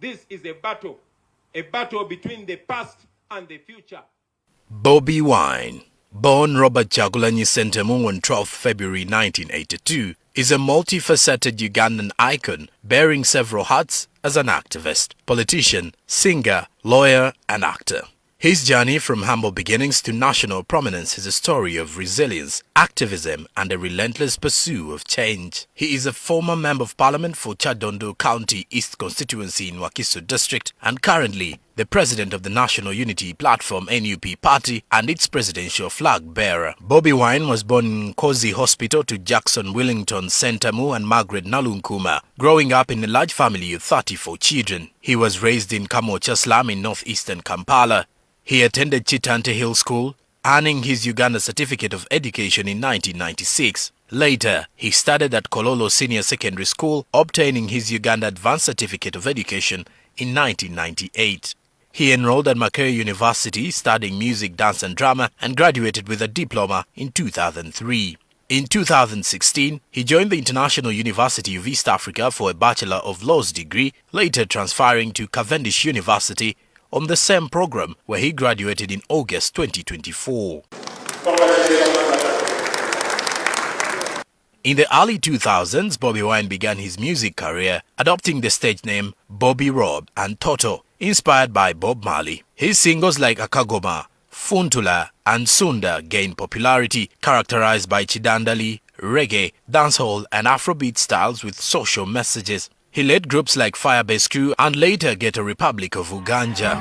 This is a battle between the past and the future. Bobi Wine, born Robert Kyagulanyi Ssentamu on 12 February 1982, is a multifaceted Ugandan icon bearing several hats as an activist, politician, singer, lawyer and actor. His journey from humble beginnings to national prominence is a story of resilience, activism and a relentless pursuit of change. He is a former Member of Parliament for Kyadondo County East Constituency in Wakiso District and currently the President of the National Unity Platform NUP Party and its presidential flag bearer. Bobi Wine was born in Kozi Hospital to Jackson Willington Ssentamu and Margaret Nalunkuma, growing up in a large family of 34 children. He was raised in Kamocha slum in northeastern Kampala. He attended Chitante Hill School, earning his Uganda Certificate of Education in 1996. Later, he studied at Kololo Senior Secondary School, obtaining his Uganda Advanced Certificate of Education in 1998. He enrolled at Makerere University, studying music, dance and drama, and graduated with a diploma in 2003. In 2016, he joined the International University of East Africa for a Bachelor of Laws degree, later transferring to Cavendish University on the same program, where he graduated in August 2024. In the early 2000s, Bobi Wine began his music career, adopting the stage name Bobby Rob and Toto, inspired by Bob Marley. His singles like Akagoma, Funtula and Sunda gained popularity, characterized by chidandali, reggae, dancehall and Afrobeat styles with social messages. He led groups like Firebase Crew and later Ghetto Republic of Uganda.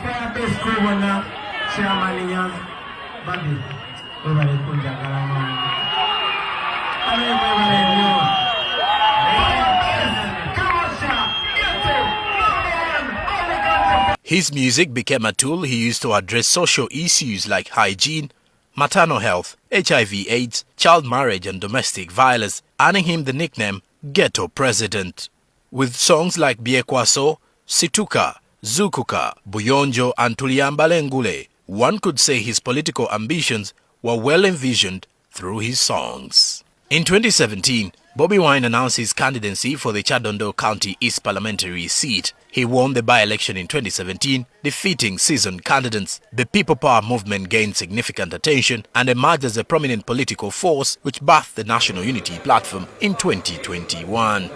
His music became a tool he used to address social issues like hygiene, maternal health, HIV/AIDS, child marriage and domestic violence, earning him the nickname Ghetto President. With songs like Biekwaso, Situka, Zukuka, Buyonjo and Tuliambalengule, one could say his political ambitions were well envisioned through his songs. In 2017, Bobi Wine announced his candidacy for the Kyadondo County East parliamentary seat. He won the by-election in 2017, defeating seasoned candidates. The People Power movement gained significant attention and emerged as a prominent political force which birthed the National Unity Platform in 2021.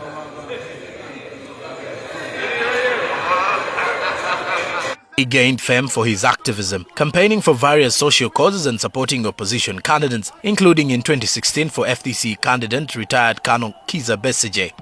He gained fame for his activism, campaigning for various social causes and supporting opposition candidates, including in 2016 for FDC candidate retired Colonel Kizza Besigye.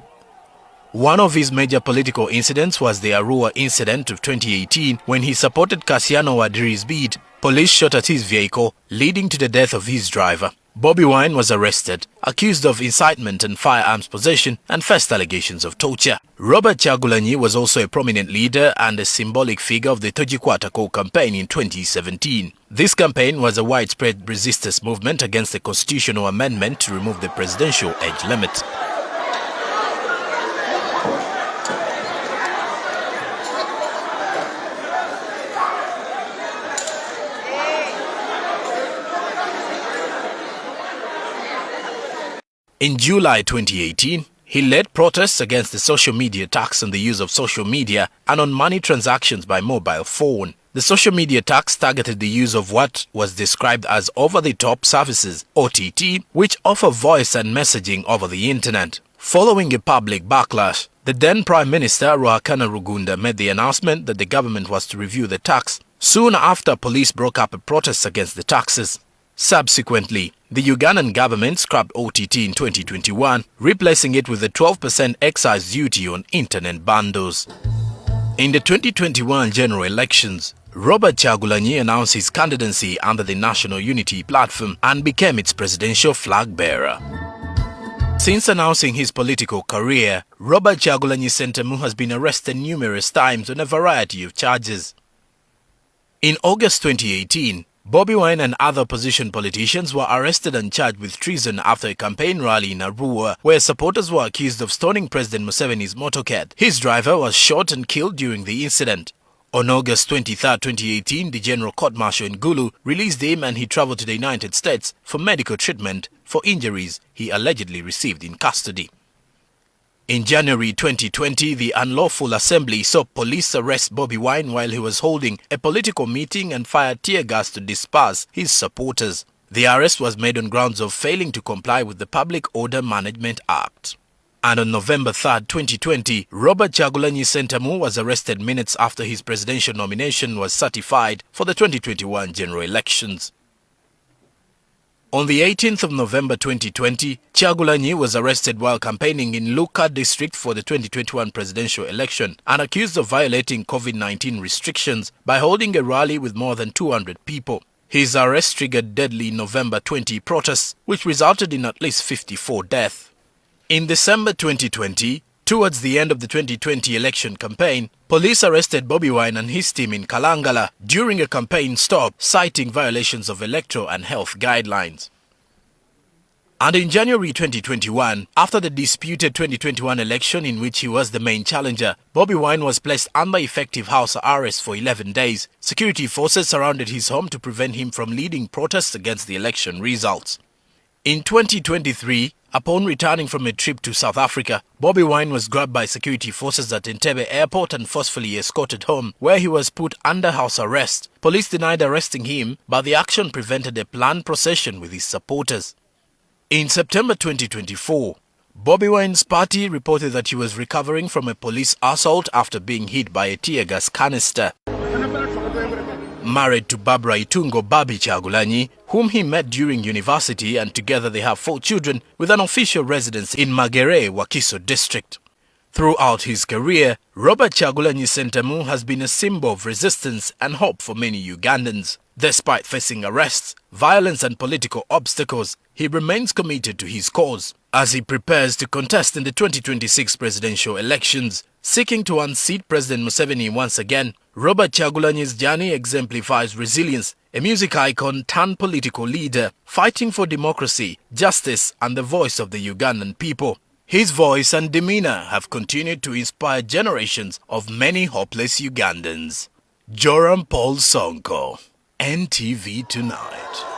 One of his major political incidents was the Arua incident of 2018 when he supported Kassiano Wadri's bid. Police shot at his vehicle, leading to the death of his driver. Bobi Wine was arrested, accused of incitement and firearms possession and faced allegations of torture. Robert Kyagulanyi was also a prominent leader and a symbolic figure of the Togikwatako campaign in 2017. This campaign was a widespread resistance movement against the constitutional amendment to remove the presidential age limit. In July 2018, he led protests against the social media tax on the use of social media and on money transactions by mobile phone. The social media tax targeted the use of what was described as over-the-top services, OTT, which offer voice and messaging over the internet. Following a public backlash, the then Prime Minister Ruhakana Rugunda made the announcement that the government was to review the tax. Soon after, police broke up a protest against the taxes. Subsequently, the Ugandan government scrapped OTT in 2021, replacing it with a 12% excise duty on internet bundles. In the 2021 general elections, Robert Kyagulanyi announced his candidacy under the National Unity Platform and became its presidential flag bearer. Since announcing his political career, Robert Kyagulanyi Ssentamu has been arrested numerous times on a variety of charges. In August 2018, Bobi Wine and other opposition politicians were arrested and charged with treason after a campaign rally in Arua, where supporters were accused of stoning President Museveni's motorcade. His driver was shot and killed during the incident. On August 23, 2018, the General Court-Martial in Gulu released him and he traveled to the United States for medical treatment for injuries he allegedly received in custody. In January 2020, the unlawful assembly saw police arrest Bobi Wine while he was holding a political meeting and fire tear gas to disperse his supporters. The arrest was made on grounds of failing to comply with the Public Order Management Act. And on November 3, 2020, Robert Kyagulanyi Ssentamu was arrested minutes after his presidential nomination was certified for the 2021 general elections. On the 18th of November 2020, Kyagulanyi was arrested while campaigning in Luka district for the 2021 presidential election and accused of violating COVID-19 restrictions by holding a rally with more than 200 people. His arrest triggered deadly November 20 protests, which resulted in at least 54 deaths. In December 2020, towards the end of the 2020 election campaign, police arrested Bobi Wine and his team in Kalangala during a campaign stop, citing violations of electoral and health guidelines. And in January 2021, after the disputed 2021 election in which he was the main challenger, Bobi Wine was placed under effective house arrest for 11 days. Security forces surrounded his home to prevent him from leading protests against the election results. In 2023, upon returning from a trip to South Africa, Bobi Wine was grabbed by security forces at Entebbe airport and forcefully escorted home, where he was put under house arrest. Police denied arresting him, but the action prevented a planned procession with his supporters. In September 2024, Bobi Wine's party reported that he was recovering from a police assault after being hit by a tear gas canister. Married to Barbara Itungo Babi Kyagulanyi, whom he met during university, and together they have 4 children with an official residence in Magere, Wakiso district. Throughout his career, Robert Kyagulanyi Ssentamu has been a symbol of resistance and hope for many Ugandans. Despite facing arrests, violence and political obstacles, he remains committed to his cause as he prepares to contest in the 2026 presidential elections. Seeking to unseat President Museveni once again, Robert Kyagulanyi's journey exemplifies resilience, a music icon turned political leader, fighting for democracy, justice and the voice of the Ugandan people. His voice and demeanor have continued to inspire generations of many hopeless Ugandans. Joram Paul Sonko, NTV Tonight.